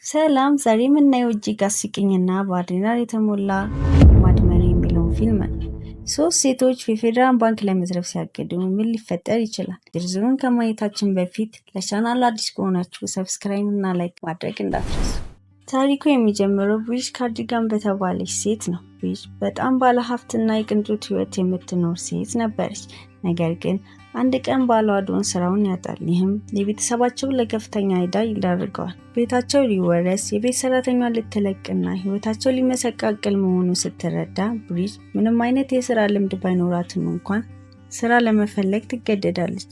ሰላም ዛሬ የምናየው እጅግ አስቂኝና በአድሬናሊን የተሞላ ማድ መኒ የሚለውን ፊልም ነው። ሶስት ሴቶች የፌዴራል ባንክ ለመዝረፍ ሲያቅዱ ምን ሊፈጠር ይችላል? ዝርዝሩን ከማየታችን በፊት ለቻናሉ አዲስ ከሆናችሁ ሰብስክራይብ እና ላይክ ማድረግ እንዳትረሱ። ታሪኩ የሚጀምረው ብሪጅ ካርዲጋን በተባለች ሴት ነው። ብሪጅ በጣም ባለሀብትና የቅንጦት ህይወት የምትኖር ሴት ነበረች። ነገር ግን አንድ ቀን ባሏ ዶን ስራውን ያጣል። ይህም የቤተሰባቸውን ለከፍተኛ ዕዳ ይዳርገዋል። ቤታቸው ሊወረስ፣ የቤት ሰራተኛዋን ልትለቅና ህይወታቸው ሊመሰቃቀል መሆኑን ስትረዳ ብሪጅ ምንም አይነት የስራ ልምድ ባይኖራትም እንኳን ስራ ለመፈለግ ትገደዳለች።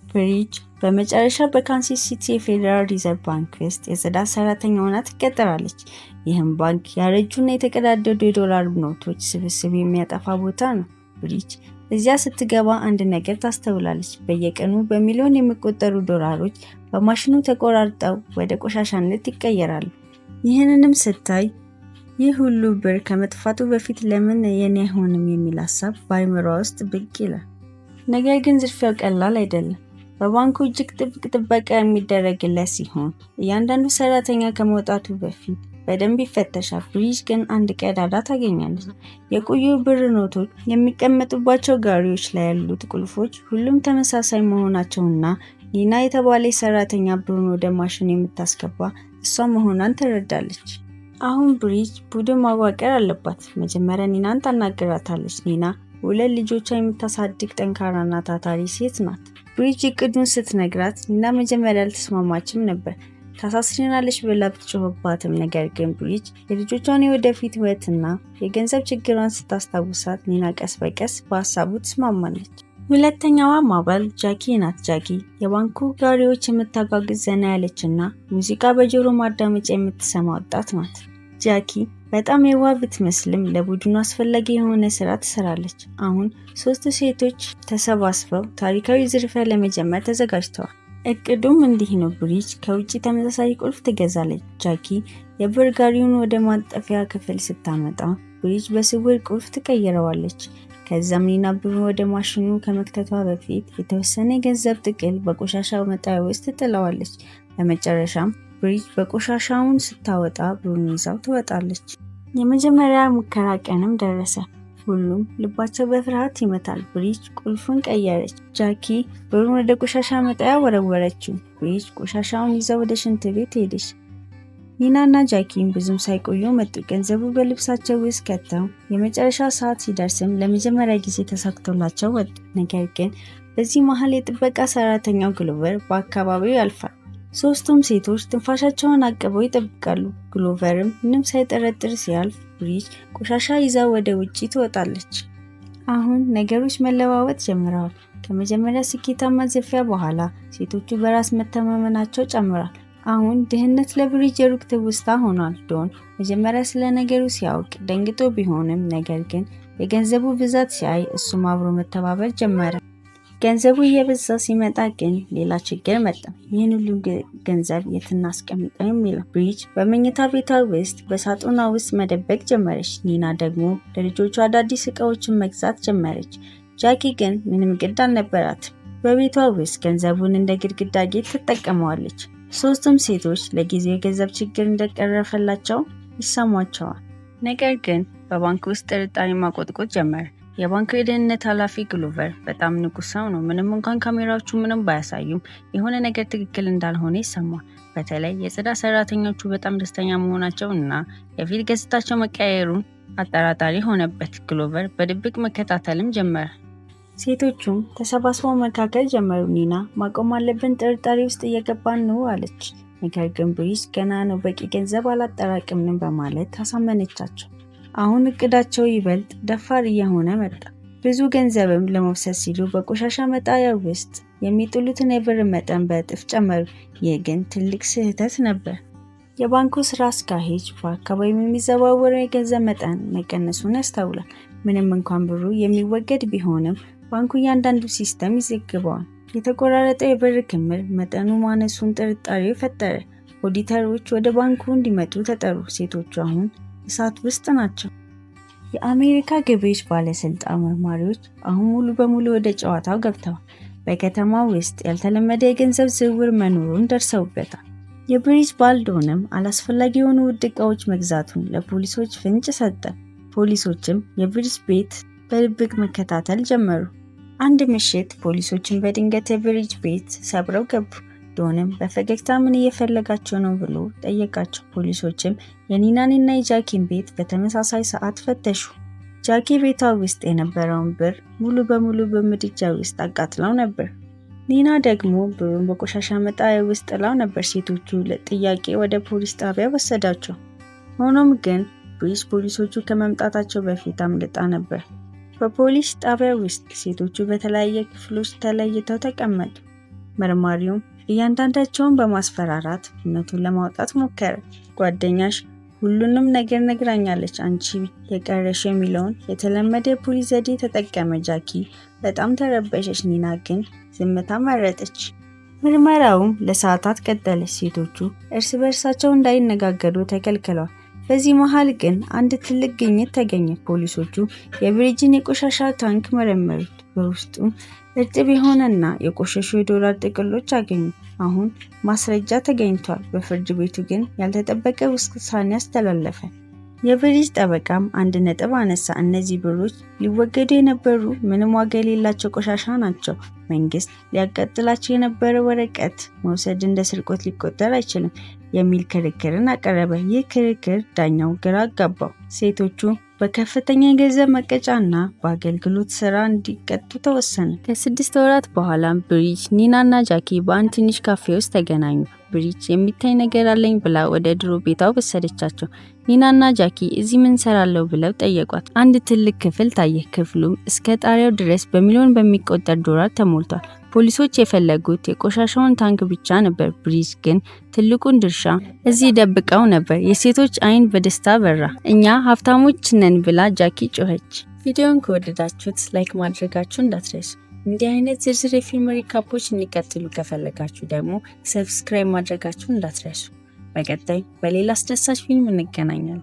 ብሪጅ በመጨረሻ በካንሳስ ሲቲ የፌዴራል ሪዘርቭ ባንክ ውስጥ የጽዳት ሰራተኛ ሆና ትቀጠራለች። ይህም ባንክ ያረጁና የተቀዳደዱ የዶላር ኖቶች ስብስብ የሚያጠፋ ቦታ ነው። ብሪጅ እዚያ ስትገባ አንድ ነገር ታስተውላለች። በየቀኑ በሚሊዮን የሚቆጠሩ ዶላሮች በማሽኑ ተቆራርጠው ወደ ቆሻሻነት ይቀየራሉ። ይህንንም ስታይ ይህ ሁሉ ብር ከመጥፋቱ በፊት ለምን የኔ አይሆንም የሚል ሀሳብ በአይምሯ ውስጥ ብቅ ይላል። ነገር ግን ዝርፊያው ቀላል አይደለም። በባንኩ እጅግ ጥብቅ ጥበቃ የሚደረግለት ሲሆን እያንዳንዱ ሰራተኛ ከመውጣቱ በፊት በደንብ ይፈተሻል። ብሪጅ ግን አንድ ቀዳዳ ታገኛለች። የቆዩ ብር ኖቶች የሚቀመጡባቸው ጋሪዎች ላይ ያሉት ቁልፎች ሁሉም ተመሳሳይ መሆናቸውና ኒና የተባለች ሰራተኛ ብሩን ወደ ማሽን የምታስገባ እሷ መሆኗን ትረዳለች። አሁን ብሪጅ ቡድን ማዋቀር አለባት። መጀመሪያ ኒናን ታናግራታለች። ኒና ሁለት ልጆቿን የምታሳድግ ጠንካራና ታታሪ ሴት ናት። ብሪጅ እቅዱን ስትነግራት ኒና መጀመሪያ አልተስማማችም ነበር። ታሳስረናለች ብላ ብትጮህባትም ነገር ግን ብሪጅ የልጆቿን የወደፊት ህይወትና የገንዘብ ችግሯን ስታስታውሳት ኒና ቀስ በቀስ በሀሳቡ ትስማማለች። ሁለተኛዋ አባል ጃኪ ናት። ጃኪ የባንኩ ጋሪዎች የምታጓጉዝ ዘና ያለችና ሙዚቃ በጆሮ ማዳመጫ የምትሰማ ወጣት ናት። ጃኪ በጣም የዋህ ብትመስልም ለቡድኑ አስፈላጊ የሆነ ስራ ትሰራለች። አሁን ሶስት ሴቶች ተሰባስበው ታሪካዊ ዝርፊያ ለመጀመር ተዘጋጅተዋል። እቅዱም እንዲህ ነው። ብሪጅ ከውጭ ተመሳሳይ ቁልፍ ትገዛለች። ጃኪ የብር ጋሪውን ወደ ማጠፊያ ክፍል ስታመጣ ብሪጅ በስውር ቁልፍ ትቀይረዋለች። ከዛም ኒና ብሩን ወደ ማሽኑ ከመክተቷ በፊት የተወሰነ የገንዘብ ጥቅል በቆሻሻው መጣያ ውስጥ ትጥለዋለች። በመጨረሻም ብሪጅ በቆሻሻውን ስታወጣ ብሩን ይዛው ትወጣለች። የመጀመሪያ ሙከራ ቀንም ደረሰ። ሁሉም ልባቸው በፍርሃት ይመታል። ብሪጅ ቁልፉን ቀየረች። ጃኪ ብሩን ወደ ቆሻሻ መጣያ ወረወረችው። ብሪጅ ቆሻሻውን ይዛ ወደ ሽንት ቤት ሄደች። ኒናና ጃኪን ብዙም ሳይቆዩ መጡ። ገንዘቡ በልብሳቸው ውስጥ ከተው የመጨረሻ ሰዓት ሲደርስም ለመጀመሪያ ጊዜ ተሳክቶላቸው ወጡ። ነገር ግን በዚህ መሃል የጥበቃ ሰራተኛው ግሎቨር በአካባቢው ያልፋል። ሶስቱም ሴቶች ትንፋሻቸውን አቅበው ይጠብቃሉ። ግሎቨርም ምንም ሳይጠረጥር ሲያልፍ ብሪጅ ቆሻሻ ይዛ ወደ ውጪ ትወጣለች። አሁን ነገሮች መለዋወጥ ጀምረዋል። ከመጀመሪያ ስኬታማ ዝርፊያ በኋላ ሴቶቹ በራስ መተማመናቸው ጨምሯል። አሁን ድህነት ለብሪጅ የሩቅ ትውስታ ሆኗል። ዶን መጀመሪያ ስለ ነገሩ ሲያውቅ ደንግጦ ቢሆንም ነገር ግን የገንዘቡ ብዛት ሲያይ እሱም አብሮ መተባበር ጀመረ። ገንዘቡ እየበዛ ሲመጣ ግን ሌላ ችግር መጣ። ይህን ሁሉ ገንዘብ የት እናስቀምጠው የሚለው። ብሪጅ በመኝታ ቤቷ ውስጥ በሳጥኗ ውስጥ መደበቅ ጀመረች። ኒና ደግሞ ለልጆቿ አዳዲስ እቃዎችን መግዛት ጀመረች። ጃኪ ግን ምንም ግድ አልነበራትም። በቤቷ ውስጥ ገንዘቡን እንደ ግድግዳ ጌጥ ትጠቀመዋለች። ሶስቱም ሴቶች ለጊዜው የገንዘብ ችግር እንደቀረፈላቸው ይሰማቸዋል። ነገር ግን በባንክ ውስጥ ጥርጣሬ ማቆጥቆጥ ጀመረ። የባንኩ የደህንነት ኃላፊ ግሎቨር በጣም ንቁ ሰው ነው። ምንም እንኳን ካሜራዎቹ ምንም ባያሳዩም የሆነ ነገር ትክክል እንዳልሆነ ይሰማል። በተለይ የጽዳት ሰራተኞቹ በጣም ደስተኛ መሆናቸው እና የፊት ገጽታቸው መቀየሩን አጠራጣሪ ሆነበት። ግሎቨር በድብቅ መከታተልም ጀመረ። ሴቶቹም ተሰባስበው መካከል ጀመሩ። ኒና ማቆም አለብን፣ ጥርጣሬ ውስጥ እየገባን ነው አለች። ነገር ግን ብሪጅ ገና ነው፣ በቂ ገንዘብ አላጠራቅምንም በማለት አሳመነቻቸው። አሁን እቅዳቸው ይበልጥ ደፋር እየሆነ መጣ። ብዙ ገንዘብም ለመውሰድ ሲሉ በቆሻሻ መጣያ ውስጥ የሚጥሉትን የብር መጠን በእጥፍ ጨመሩ። ይህ ግን ትልቅ ስህተት ነበር። የባንኩ ስራ አስኪያጅ በአካባቢው የሚዘዋወረው የገንዘብ መጠን መቀነሱን ያስተውላል። ምንም እንኳን ብሩ የሚወገድ ቢሆንም ባንኩ እያንዳንዱ ሲስተም ይዘግበዋል። የተቆራረጠው የብር ክምር መጠኑ ማነሱን ጥርጣሬ ፈጠረ። ኦዲተሮች ወደ ባንኩ እንዲመጡ ተጠሩ። ሴቶቹ አሁን እሳት ውስጥ ናቸው። የአሜሪካ ገቢዎች ባለስልጣን መርማሪዎች አሁን ሙሉ በሙሉ ወደ ጨዋታው ገብተዋል። በከተማው ውስጥ ያልተለመደ የገንዘብ ዝውውር መኖሩን ደርሰውበታል። የብሪጅ ባልዶንም አላስፈላጊ የሆኑ ውድ ዕቃዎች መግዛቱን ለፖሊሶች ፍንጭ ሰጠ። ፖሊሶችም የብሪጅ ቤት በድብቅ መከታተል ጀመሩ። አንድ ምሽት ፖሊሶችን በድንገት የብሪጅ ቤት ሰብረው ገቡ። ዶንም በፈገግታ ምን እየፈለጋቸው ነው ብሎ ጠየቃቸው። ፖሊሶችም የኒናንና የጃኪን ቤት በተመሳሳይ ሰዓት ፈተሹ። ጃኪ ቤቷ ውስጥ የነበረውን ብር ሙሉ በሙሉ በምድጃ ውስጥ አቃጥለው ነበር። ኒና ደግሞ ብሩን በቆሻሻ መጣያ ውስጥ ጥላው ነበር። ሴቶቹ ለጥያቄ ወደ ፖሊስ ጣቢያ ወሰዳቸው። ሆኖም ግን ብሪጅ ፖሊሶቹ ከመምጣታቸው በፊት አምልጣ ነበር። በፖሊስ ጣቢያ ውስጥ ሴቶቹ በተለያየ ክፍሎች ተለይተው ተቀመጡ። መርማሪውም እያንዳንዳቸውን በማስፈራራት እውነቱን ለማውጣት ሞከረ። ጓደኛሽ ሁሉንም ነገር ነግራኛለች፣ አንቺ የቀረሽ የሚለውን የተለመደ የፖሊስ ዘዴ ተጠቀመ። ጃኪ በጣም ተረበሸች። ኒና ግን ዝምታ መረጠች። ምርመራውም ለሰዓታት ቀጠለ። ሴቶቹ እርስ በርሳቸው እንዳይነጋገሩ ተከልክለዋል። በዚህ መሃል ግን አንድ ትልቅ ግኝት ተገኘ። ፖሊሶቹ የብሪጅን የቆሻሻ ታንክ መረመሩት። በውስጡም እርጥብ የሆነና የቆሸሹ የዶላር ጥቅሎች አገኙ። አሁን ማስረጃ ተገኝቷል። በፍርድ ቤቱ ግን ያልተጠበቀ ውሳኔ አስተላለፈ። የብሪጅ ጠበቃም አንድ ነጥብ አነሳ። እነዚህ ብሮች ሊወገዱ የነበሩ ምንም ዋጋ የሌላቸው ቆሻሻ ናቸው። መንግስት ሊያቃጥላቸው የነበረ ወረቀት መውሰድ እንደ ስርቆት ሊቆጠር አይችልም የሚል ክርክርን አቀረበ። ይህ ክርክር ዳኛው ግራ አጋባው። ሴቶቹ በከፍተኛ የገንዘብ መቀጫና በአገልግሎት ስራ እንዲቀጡ ተወሰነ። ከ6 ወራት በኋላ ብሪጅ፣ ኒና እና ጃኪ በአንድ ትንሽ ካፌ ውስጥ ተገናኙ። ብሪጅ የሚታይ ነገር አለኝ ብላ ወደ ድሮ ቤቷ ወሰደቻቸው። ኒና እና ጃኪ እዚህ ምን ሰራለው ብለው ጠየቋት። አንድ ትልቅ ክፍል ታየ። ክፍሉም እስከ ጣሪያው ድረስ በሚሊዮን በሚቆጠር ዶላር ተሞልቷል። ፖሊሶች የፈለጉት የቆሻሻውን ታንክ ብቻ ነበር። ብሪጅ ግን ትልቁን ድርሻ እዚህ ደብቀው ነበር። የሴቶች አይን በደስታ በራ። እኛ ሀብታሞች ነን ብላ ጃኪ ጮኸች። ቪዲዮውን ከወደዳችሁት ላይክ ማድረጋችሁ እንዳትረሱ። እንዲህ አይነት ዝርዝር የፊልም ሪካፖች እንዲቀጥሉ ከፈለጋችሁ ደግሞ ሰብስክራይብ ማድረጋችሁ እንዳትረሱ። በቀጣይ በሌላ አስደሳች ፊልም እንገናኛለን።